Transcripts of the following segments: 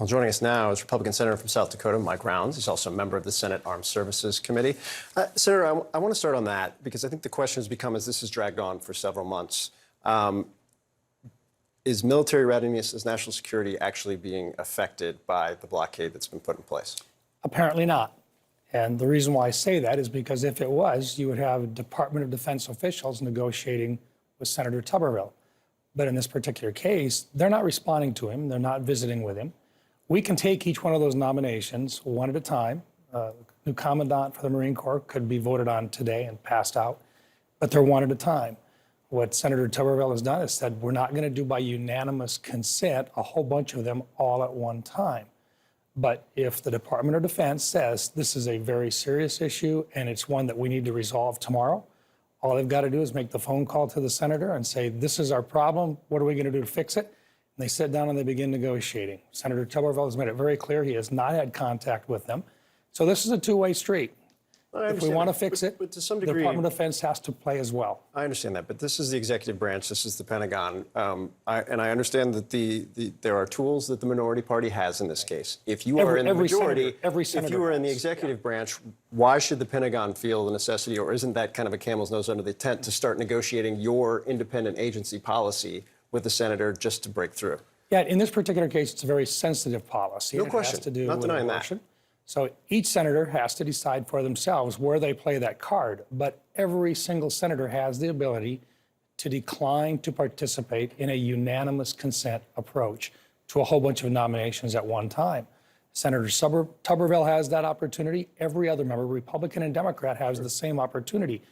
Well, joining us now is Republican Senator from South Dakota, Mike Rounds. He's also a member of the Senate Armed Services Committee. Senator, I want to start on that because I think the question has become, as this has dragged on for several months, is military readiness as national security actually being affected by the blockade that's been put in place? Apparently not. And the reason why I say that is because if it was, you would have Department of Defense officials negotiating with Senator Tuberville. But in this particular case, they're not responding to him. They're not visiting with him. We can take each one of those nominations one at a time. New commandant for the Marine Corps could be voted on today and passed out, but they're one at a time. What Senator Tuberville has done is said, we're not going to do by unanimous consent a whole bunch of them all at one time. But if the Department of Defense says this is a very serious issue and it's one that we need to resolve tomorrow, all they've got to do is make the phone call to the senator and say, this is our problem. What are we going to do to fix it? And they sit down and they begin negotiating. Senator Tuberville has made it very clear he has not had contact with them. So this is a two-way street. If we want to fix it, but to some the degree, Department of Defense has to play as well. I understand that, but this is the executive branch. This is the Pentagon. And I understand that there are tools that the minority party has in this case. If you are in the majority, if you are in the executive branch, why should the Pentagon feel the necessity, or isn't that kind of a camel's nose under the tent, to start negotiating your independent agency policy with the senator just to break through? Yeah, in this particular case, it's a very sensitive policy. No question. It has to do Not with denying abortion. that. So each senator has to decide for themselves where they play that card. But every single senator has the ability to decline to participate in a unanimous consent approach to a whole bunch of nominations at one time. Senator Tuberville has that opportunity. Every other member, Republican and Democrat, has the same opportunity.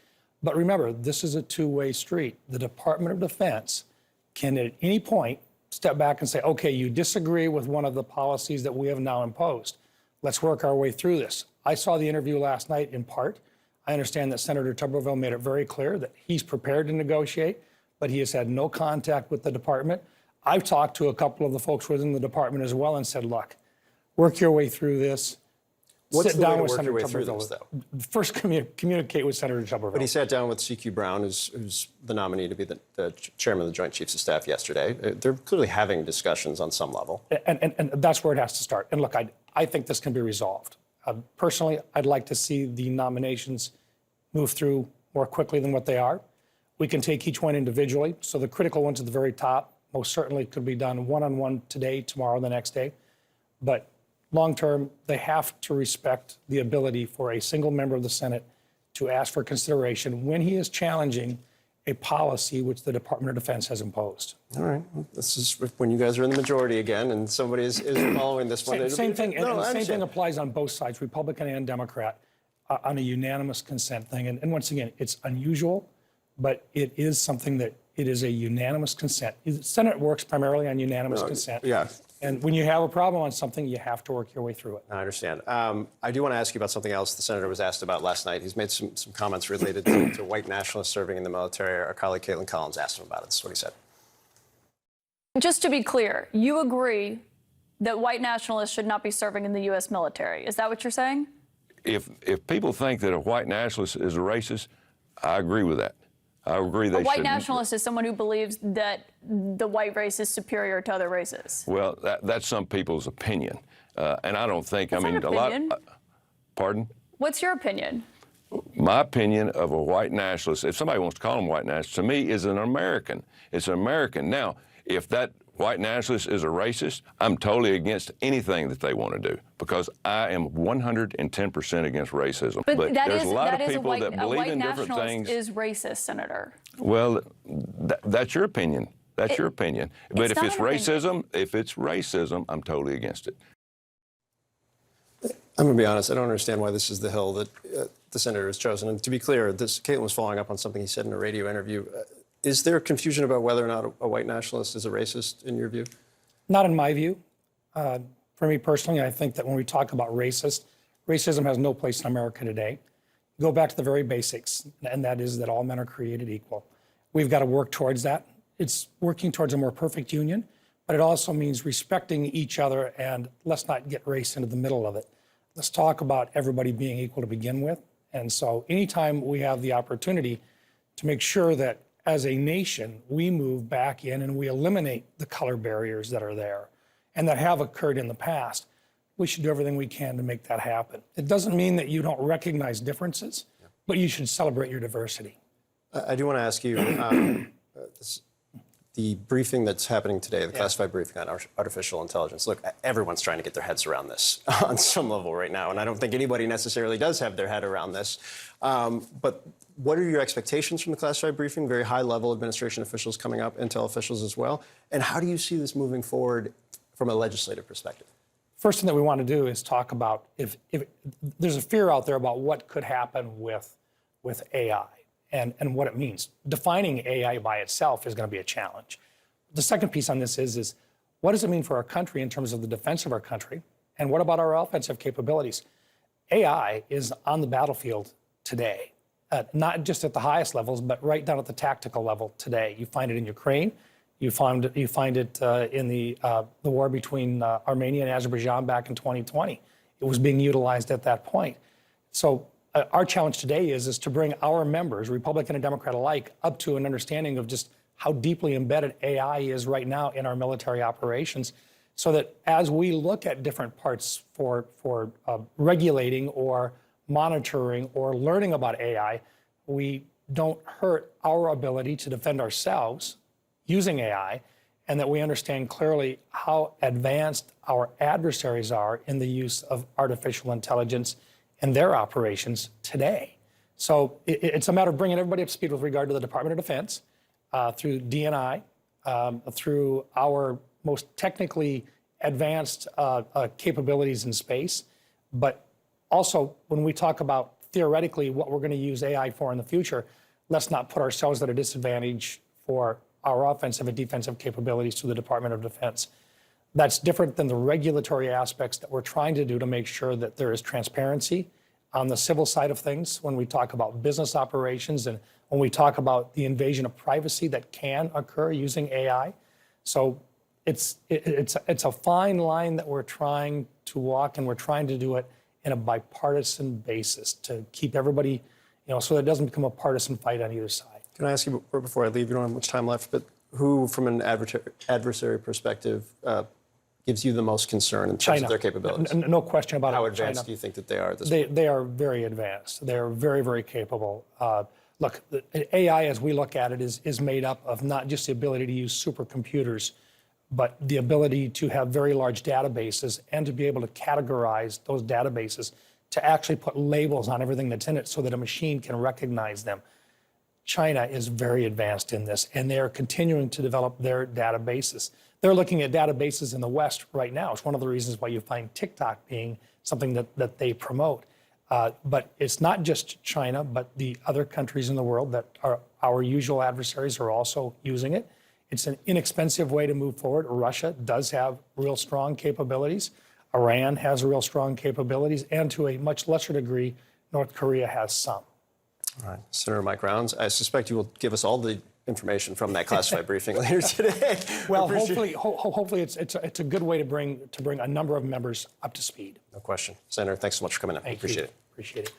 But remember, this is a two-way street. The Department of Defense can at any point step back and say, okay, you disagree with one of the policies that we have now imposed. Let's work our way through this. I saw the interview last night in part. I understand that Senator Tuberville made it very clear that he's prepared to negotiate, but he has had no contact with the department. I've talked to a couple of the folks within the department as well and said, look, work your way through this. What's Sit the way down to with work Senator your way through Tuberville. this, though? First, communicate with Senator Tuberville. But he sat down with CQ Brown, who's the nominee to be the chairman of the Joint Chiefs of Staff yesterday. They're clearly having discussions on some level. And that's where it has to start. And look, I think this can be resolved. Personally, I'd like to see the nominations move through more quickly than what they are. We can take each one individually. So the critical ones at the very top most certainly could be done one-on-one today, tomorrow, the next day. But long-term, they have to respect the ability for a single member of the Senate to ask for consideration when he is challenging a policy which the Department of Defense has imposed. All right. Well, this is when you guys are in the majority again and somebody is following this one. Same thing. And the same thing applies on both sides, Republican and Democrat, on a unanimous consent thing. And once again, it's unusual, but it is something that it is a unanimous consent. The Senate works primarily on unanimous consent. Yeah. And when you have a problem on something, you have to work your way through it. I understand. I do want to ask you about something else the senator was asked about last night. He's made some comments related to white nationalists serving in the military. Our colleague Caitlin Collins asked him about it. This is what he said. Just to be clear, you agree that white nationalists should not be serving in the U.S. military. Is that what you're saying? If people think that a white nationalist is a racist, I agree with that. I agree they should. A white nationalist is someone who believes that the white race is superior to other races. Well, that's some people's opinion. And I don't think, That's I mean, not a lot. opinion. Pardon? What's your opinion? My opinion of a white nationalist, if somebody wants to call him white nationalist, to me is an American. It's an American. Now, if that white nationalist is a racist, I'm totally against anything that they want to do because I am 110% against racism. But there's a lot of people that believe in different things. Is racist, Senator. Well, that's your opinion. That's your opinion. But if it's racism, I'm totally against it. I'm going to be honest. I don't understand why this is the hill that the senator has chosen. And to be clear, Caitlin was following up on something he said in a radio interview. Is there confusion about whether or not a white nationalist is a racist, in your view? Not in my view. For me personally, I think that when we talk about racism has no place in America today. Go back to the very basics, and that is that all men are created equal. We've got to work towards that. It's working towards a more perfect union, but it also means respecting each other, and let's not get race into the middle of it. Let's talk about everybody being equal to begin with. And so anytime we have the opportunity to make sure that as a nation, we move back in and we eliminate the color barriers that are there. and that have occurred in the past. We should do everything we can to make that happen. It doesn't mean that you don't recognize differences, but you should celebrate your diversity. I do want to ask you, the briefing that's happening today, the classified briefing on artificial intelligence. Look, everyone's trying to get their heads around this on some level right now, and I don't think anybody necessarily does have their head around this. But what are your expectations from the classified briefing? Very high-level administration officials coming up, Intel officials as well. And how do you see this moving forward from a legislative perspective? First thing that we want to do is talk about if there's a fear out there about what could happen with AI and what it means. Defining AI by itself is going to be a challenge. The second piece on this is what does it mean for our country in terms of the defense of our country? And what about our offensive capabilities? AI is on the battlefield today, not just at the highest levels, but right down at the tactical level today. You find it in Ukraine. You find it in the war between Armenia and Azerbaijan back in 2020. It was being utilized at that point. So our challenge today is to bring our members, Republican and Democrat alike, up to an understanding of just how deeply embedded AI is right now in our military operations, so that as we look at different parts for regulating or monitoring or learning about AI, we don't hurt our ability to defend ourselves using AI, and that we understand clearly how advanced our adversaries are in the use of artificial intelligence in their operations today. So it's a matter of bringing everybody up to speed with regard to the Department of Defense, through DNI, through our most technically advanced capabilities in space. But also, when we talk about theoretically what we're going to use AI for in the future, let's not put ourselves at a disadvantage for our offensive and defensive capabilities to the Department of Defense. That's different than the regulatory aspects that we're trying to do to make sure that there is transparency on the civil side of things when we talk about business operations and when we talk about the invasion of privacy that can occur using AI. So it's a fine line that we're trying to walk, and we're trying to do it in a bipartisan basis to keep everybody, so that it doesn't become a partisan fight on either side. Can I ask you, before I leave, you don't have much time left, but who, from an adversary perspective, gives you the most concern in terms of their capabilities? No question about it. How advanced do you think that they are at this point? They are very advanced. They are very, very capable. Look, the AI, as we look at it, is made up of not just the ability to use supercomputers, but the ability to have very large databases and to be able to categorize those databases, to actually put labels on everything that's in it so that a machine can recognize them. China is very advanced in this, and they are continuing to develop their databases. They're looking at databases in the West right now. It's one of the reasons why you find TikTok being something that they promote. But it's not just China, but the other countries in the world that are our usual adversaries are also using it. It's an inexpensive way to move forward. Russia does have real strong capabilities. Iran has real strong capabilities, and to a much lesser degree, North Korea has some. All right, Senator Mike Rounds, I suspect you will give us all the information from that classified briefing later today. Well, hopefully it's a good way to bring a number of members up to speed. No question. Senator, thanks so much for coming in. Thank you. Appreciate it. Appreciate it.